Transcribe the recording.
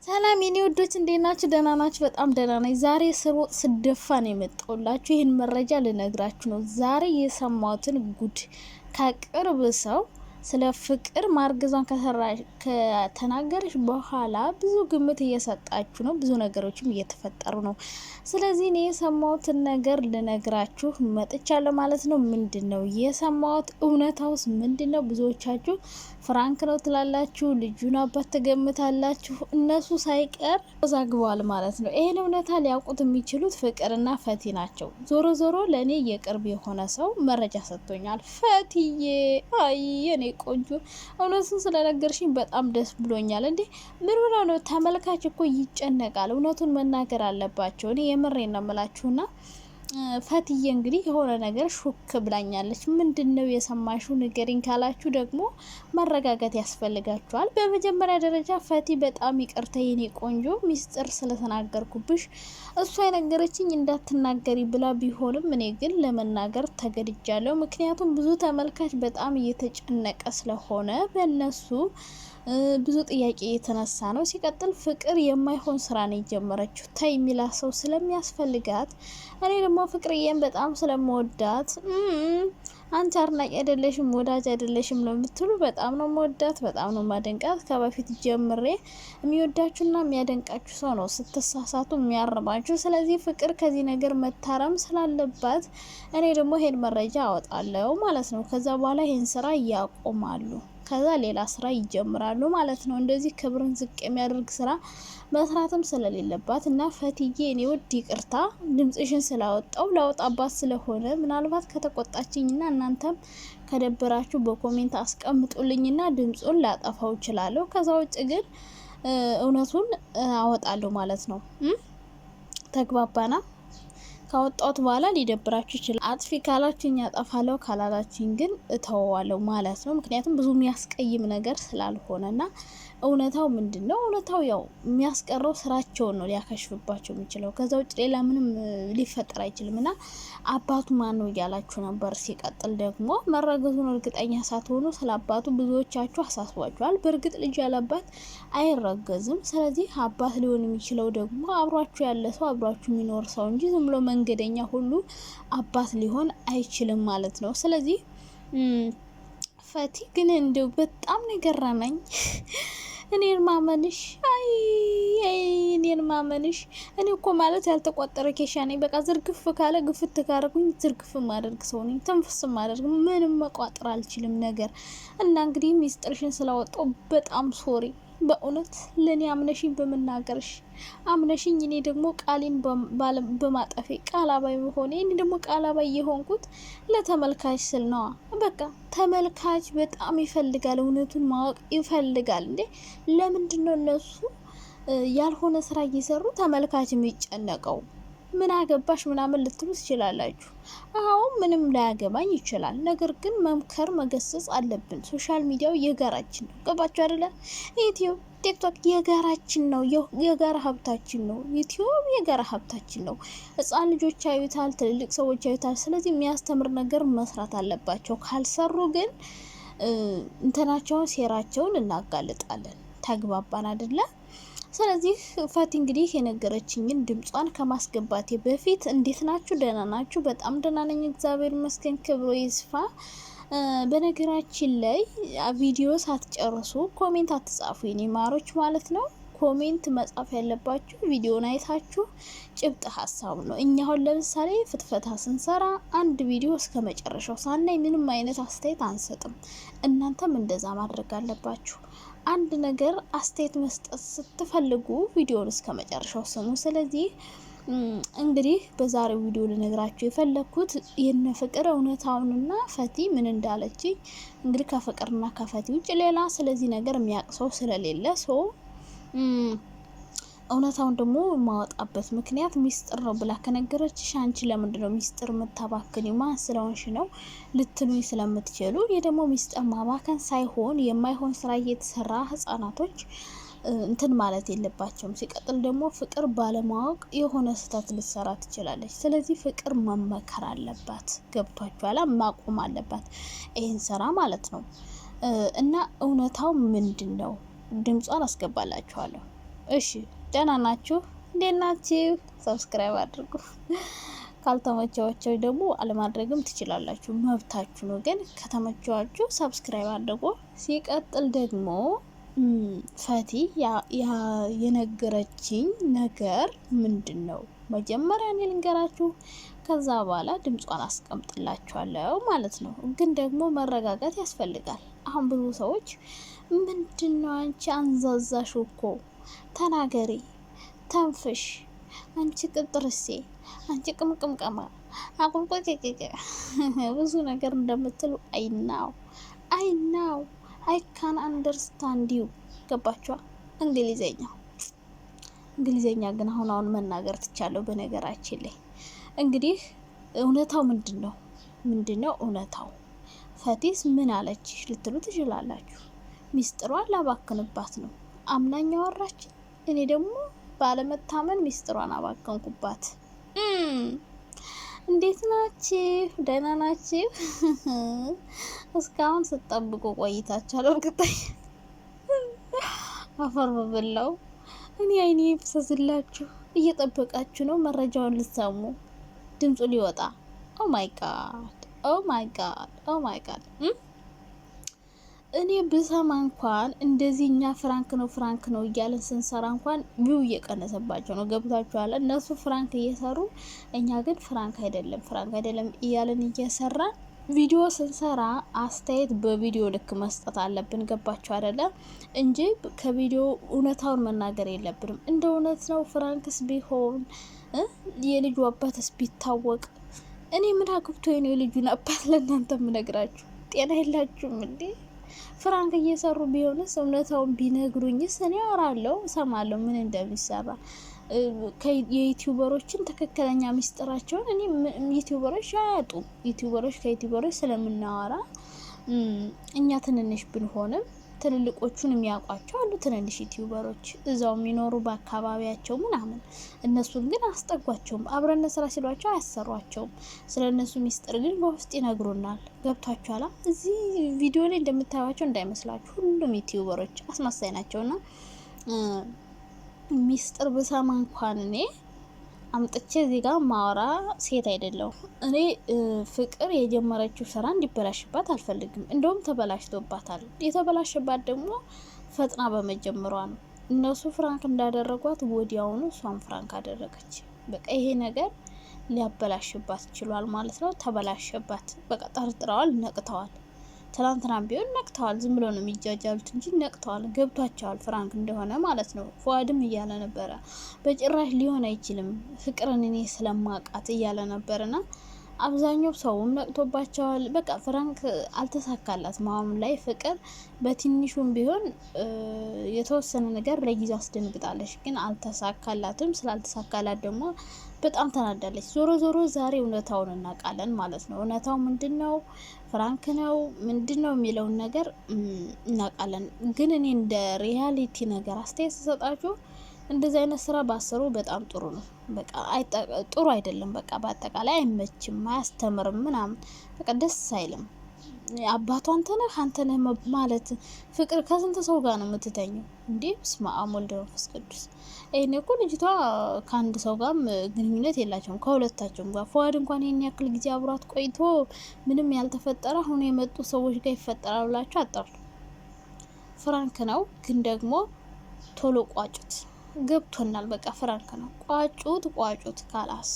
ሰላም የኔ ወዶች እንዴት ናችሁ? ደህና ናችሁ? በጣም ደህና ነኝ። ዛሬ ስሮጥ ስደፋ ነው የመጣሁላችሁ። ይህን መረጃ ልነግራችሁ ነው። ዛሬ የሰማሁትን ጉድ ከቅርብ ሰው ስለ ፍቅር ማርገዟን ከተናገረች በኋላ ብዙ ግምት እየሰጣችሁ ነው። ብዙ ነገሮችም እየተፈጠሩ ነው። ስለዚህ እኔ የሰማሁትን ነገር ልነግራችሁ መጥቻለሁ ማለት ነው። ምንድን ነው የሰማሁት? እውነታውስ ምንድን ነው? ብዙዎቻችሁ ፍራንክ ነው ትላላችሁ፣ ልጁን አባት ትገምታላችሁ። እነሱ ሳይቀር ተዛግበዋል ማለት ነው። ይህን እውነታ ሊያውቁት የሚችሉት ፍቅርና ፈቲ ናቸው። ዞሮ ዞሮ ለእኔ የቅርብ የሆነ ሰው መረጃ ሰጥቶኛል። ፈትዬ አየኔ ቆንጆ እውነቱን ስለነገርሽኝ በጣም ደስ ብሎኛል። እንዴ ምን ሆነ ነው? ተመልካች እኮ ይጨነቃል። እውነቱን መናገር አለባቸው። እኔ የምሬን ነው የምላችሁና ፈትዬ እንግዲህ የሆነ ነገር ሹክ ብላኛለች። ምንድነው የሰማሽው ንገሪኝ ካላችሁ ደግሞ መረጋጋት ያስፈልጋችኋል። በመጀመሪያ ደረጃ ፈቲ በጣም ይቅርታ የኔ ቆንጆ ሚስጥር ስለተናገርኩብሽ። እሷ የነገረችኝ እንዳትናገሪ ብላ ቢሆንም እኔ ግን ለመናገር ተገድጃለሁ። ምክንያቱም ብዙ ተመልካች በጣም እየተጨነቀ ስለሆነ በእነሱ ብዙ ጥያቄ የተነሳ ነው። ሲቀጥል ፍቅር የማይሆን ስራ ነው የጀመረችው። ታይ የሚላ ሰው ስለሚያስፈልጋት እኔ ደግሞ ፍቅርዬን በጣም ስለምወዳት አንቺ አድናቂ አይደለሽም ወዳጅ አይደለሽም ለምትሉ በጣም ነው መወዳት፣ በጣም ነው ማደንቃት። ከበፊት ጀምሬ የሚወዳችሁና የሚያደንቃችሁ ሰው ነው ስትሳሳቱ የሚያርማችሁ። ስለዚህ ፍቅር ከዚህ ነገር መታረም ስላለባት እኔ ደግሞ ይሄን መረጃ አወጣለሁ ማለት ነው። ከዛ በኋላ ይሄን ስራ ያቆማሉ። ከዛ ሌላ ስራ ይጀምራሉ ማለት ነው። እንደዚህ ክብርን ዝቅ የሚያደርግ ስራ መስራትም ስለሌለባት እና ፈትዬ እኔ ውድ ይቅርታ ድምጽሽን ስላወጣው ላወጣባት ስለሆነ ምናልባት ከተቆጣችኝና እናንተም ከደበራችሁ በኮሜንት አስቀምጡልኝና ድምጹን ላጠፋው እችላለሁ። ከዛ ውጭ ግን እውነቱን አወጣለሁ ማለት ነው። ተግባባና? ካወጣሁት በኋላ ሊደብራችሁ ይችላል። አጥፊ ካላችሁኝ አጠፋለሁ፣ ካላላችሁኝ ግን እተወዋለሁ ማለት ነው። ምክንያቱም ብዙ የሚያስቀይም ነገር ስላልሆነና እውነታው ምንድን ነው? እውነታው ያው የሚያስቀረው ስራቸውን ነው ሊያከሽፍባቸው የሚችለው። ከዛ ውጭ ሌላ ምንም ሊፈጠር አይችልም። እና አባቱ ማን ነው እያላችሁ ነበር። ሲቀጥል ደግሞ መረገዙን እርግጠኛ ሳትሆኑ ስለ አባቱ ብዙዎቻችሁ አሳስቧችኋል። በእርግጥ ልጅ ያለባት አይረገዝም። ስለዚህ አባት ሊሆን የሚችለው ደግሞ አብሯችሁ ያለ ሰው፣ አብሯችሁ የሚኖር ሰው እንጂ ዝም ብሎ መንገደኛ ሁሉ አባት ሊሆን አይችልም ማለት ነው። ስለዚህ ፈቲ ግን እንደው በጣም ነገረመኝ። እኔን ማመንሽ እኔን ማመንሽ። እኔ እኮ ማለት ያልተቋጠረ ኬሻ ነኝ። በቃ ዝርግፍ ካለ ግፍት ካረጉኝ ዝርግፍ ማደርግ ሰው ነኝ። ትንፍስ ማደርግ ምንም መቋጠር አልችልም ነገር እና እንግዲህ ሚስጥርሽን ስላወጣው በጣም ሶሪ። በእውነት ለኔ አምነሽኝ በመናገርሽ አምነሽኝ፣ እኔ ደግሞ ቃሌን በማጠፌ ቃላባይ በሆነ እኔ ደግሞ ቃላባይ የሆንኩት ለተመልካች ስል ነዋ። በቃ ተመልካች በጣም ይፈልጋል፣ እውነቱን ማወቅ ይፈልጋል። እንዴ ለምንድን ነው እነሱ ያልሆነ ስራ እየሰሩ ተመልካች የሚጨነቀው? ምን አገባሽ ምናምን ልትሉ ትችላላችሁ። አሁን ምንም ላያገባኝ ይችላል። ነገር ግን መምከር መገሰጽ አለብን። ሶሻል ሚዲያው የጋራችን ነው። ገባችሁ አይደለ? ዩቲዩብ ቲክቶክ የጋራችን ነው። የጋራ ሀብታችን ነው። ዩቲዩብ የጋራ ሀብታችን ነው። ህጻን ልጆች ያዩታል፣ ትልልቅ ሰዎች ያዩታል። ስለዚህ የሚያስተምር ነገር መስራት አለባቸው። ካልሰሩ ግን እንትናቸውን ሴራቸውን እናጋልጣለን። ተግባባን አይደለ? ስለዚህ ፈቲ እንግዲህ የነገረችኝን ድምጿን ከማስገባቴ በፊት እንዴት ናችሁ? ደህና ናችሁ? በጣም ደህና ነኝ፣ እግዚአብሔር ይመስገን፣ ክብሩ ይስፋ። በነገራችን ላይ ቪዲዮ ሳትጨርሱ ኮሜንት አትጻፉ የኔ ማሮች ማለት ነው። ኮሜንት መጻፍ ያለባችሁ ቪዲዮን አይታችሁ ጭብጥ ሀሳቡ ነው። እኛ አሁን ለምሳሌ ፍትፈታ ስንሰራ አንድ ቪዲዮ እስከ መጨረሻው ሳናይ ምንም አይነት አስተያየት አንሰጥም። እናንተም እንደዛ ማድረግ አለባችሁ። አንድ ነገር አስተያየት መስጠት ስትፈልጉ ቪዲዮን እስከ መጨረሻው ስሙ። ስለዚህ እንግዲህ በዛሬው ቪዲዮ ልነግራችሁ የፈለኩት የነ ፍቅር እውነታውንና ፈቲ ምን እንዳለች እንግዲህ ከፍቅርና ከፈቲ ውጭ ሌላ ስለዚህ ነገር የሚያቅሰው ስለሌለ እውነታውን ደግሞ የማወጣበት ምክንያት ሚስጥር ነው ብላ ከነገረችሽ አንቺ ለምንድነው ሚስጥር የምታባክኒው? ማን ስለሆንሽ ነው ልትሉኝ ስለምትችሉ ደግሞ ሚስጥር ማባከን ሳይሆን የማይሆን ስራ እየተሰራ ህጻናቶች እንትን ማለት የለባቸውም። ሲቀጥል ደግሞ ፍቅር ባለማወቅ የሆነ ስህተት ልትሰራ ትችላለች። ስለዚህ ፍቅር መመከር አለባት። ገብቷችኋል? ማቆም አለባት ይህን ስራ ማለት ነው። እና እውነታው ምንድን ነው? ድምጿን አስገባላችኋለሁ። እሺ ደህና ናችሁ? እንዴት ናችሁ? ሰብስክራይብ አድርጉ። ካልተመቻችሁ ደግሞ አለማድረግም ትችላላችሁ፣ መብታችሁ ነው። ግን ከተመቻችሁ ሰብስክራይብ አድርጉ። ሲቀጥል ደግሞ ፈቲ የነገረችኝ ነገር ምንድን ነው? መጀመሪያ እኔ ልንገራችሁ፣ ከዛ በኋላ ድምጿን አስቀምጥላችኋለሁ ማለት ነው። ግን ደግሞ መረጋጋት ያስፈልጋል። አሁን ብዙ ሰዎች ምንድን ነው አንቺ አንዛዛሽ እኮ ተናገሪ፣ ተንፍሽ፣ አንቺ ቅጥርሴ፣ አንቺ ቅምቅምቀማ አቁንቆጭጭ ብዙ ነገር እንደምትሉ አይናው አይ ካን አንደርስታንድ ዩ። ገባችኋ? እንግሊዘኛ ግን አሁን መናገር ትቻለሁ። በነገራችን ላይ እንግዲህ እውነታው ምንድነው እውነታው? ፈቲስ ምን አለችሽ ልትሉ ትችላላችሁ። ሚስጥሯን ላባክንባት ነው አምናኝ አወራች። እኔ ደግሞ ባለመታመን ሚስጥሯን አባከንኩባት። እንዴት ናችሁ? ደህና ናችሁ? እስካሁን ስጠብቁ ቆይታችኋል። እርግጠኛ አፈር በበላው እኔ አይኔ ይፍሰስላችሁ። እየጠበቃችሁ ነው መረጃውን ልትሰሙ፣ ድምፁ ሊወጣ። ኦ ማይ ጋድ እኔ ብሰማ እንኳን እንደዚህ እኛ ፍራንክ ነው እያለን ስንሰራ እንኳን ቪው እየቀነሰባቸው ነው። ገብታችኋል? እነሱ ፍራንክ እየሰሩ እኛ ግን ፍራንክ አይደለም እያለን እየሰራን ቪዲዮ ስንሰራ አስተያየት በቪዲዮ ልክ መስጠት አለብን። ገባችሁ አይደለ? እንጂ ከቪዲዮ እውነታውን መናገር የለብንም። እንደ እውነት ነው ፍራንክስ ቢሆን የልጁ አባትስ ቢታወቅ እኔ ምን አግብቶ ነው የልጁን አባት ለእናንተ የምነግራችሁ? ጤና የላችሁም እንዴ? ፍራንክ እየሰሩ ቢሆንስ እውነታውን ቢነግሩኝስ እኔ አወራለሁ፣ እሰማለሁ ምን እንደሚሰራ የዩቲዩበሮችን ትክክለኛ ሚስጥራቸውን። እኔ ዩቲዩበሮች አያጡም። ዩቲዩበሮች ከዩቲዩበሮች ስለምናወራ እኛ ትንንሽ ብንሆንም ትልልቆቹን የሚያውቋቸው አሉ። ትንንሽ ዩቲዩበሮች እዛው የሚኖሩ በአካባቢያቸው ምናምን፣ እነሱን ግን አስጠጓቸውም። አብረን ስራ ሲሏቸው አያሰሯቸውም። ስለ እነሱ ሚስጥር ግን በውስጥ ይነግሩናል። ገብቷችኋላ? እዚህ ቪዲዮ ላይ እንደምታዩቸው እንዳይመስላችሁ፣ ሁሉም ዩቲዩበሮች አስመሳይ ናቸውና ሚስጥር ብሰማ እንኳን እኔ አምጥቼ እዚህ ጋር ማወራ ሴት አይደለሁም። እኔ ፍቅር የጀመረችው ስራ እንዲበላሽባት አልፈልግም። እንደውም ተበላሽቶባታል። የተበላሽባት ደግሞ ፈጥና በመጀመሯ ነው። እነሱ ፍራንክ እንዳደረጓት ወዲያውኑ እሷን ፍራንክ አደረገች። በቃ ይሄ ነገር ሊያበላሽባት ችሏል ማለት ነው። ተበላሸባት። በቃ ጠርጥረዋል፣ ነቅተዋል። ትናንትና ቢሆን ነቅተዋል። ዝም ብሎ ነው የሚጃጃሉት እንጂ ነቅተዋል። ገብቷቸዋል ፍራንክ እንደሆነ ማለት ነው። ፏድም እያለ ነበረ በጭራሽ ሊሆን አይችልም ፍቅርን እኔ ስለማቃት እያለ ነበርና አብዛኛው ሰውም ነቅቶባቸዋል። በቃ ፍራንክ አልተሳካላት። አሁን ላይ ፍቅር በትንሹም ቢሆን የተወሰነ ነገር ለጊዜው አስደንግጣለች፣ ግን አልተሳካላትም። ስላልተሳካላት ደግሞ በጣም ተናዳለች። ዞሮ ዛሬ እውነታውን እናውቃለን ማለት ነው። እውነታው ምንድነው? ፍራንክ ነው ምንድነው የሚለውን ነገር እናውቃለን። ግን እኔ እንደ ሪያሊቲ ነገር አስተያየት ስሰጣችሁ እንደዚህ አይነት ስራ ባሰሩ በጣም ጥሩ ነው። በቃ ጥሩ አይደለም። በቃ በአጠቃላይ አይመችም፣ አያስተምርም ምናምን በቃ ደስ አይልም። አባቱ አንተነህ ማለት ፍቅር ከስንት ሰው ጋር ነው የምትተኘው እንዴ? በስመ አብ ወልድ መንፈስ ቅዱስ። ይሄኔ እኮ ልጅቷ ከአንድ ሰው ጋር ግንኙነት የላቸውም፣ ከሁለታቸውም ጋር። ፏድ እንኳን ይሄን ያክል ጊዜ አብሯት ቆይቶ ምንም ያልተፈጠረ አሁን የመጡ ሰዎች ጋር ይፈጠራል ብላችሁ አጣሩ። ፍራንክ ነው፣ ግን ደግሞ ቶሎ ቋጩት። ገብቶናል። በቃ ፍራንክ ነው። ቋጩት ካላስ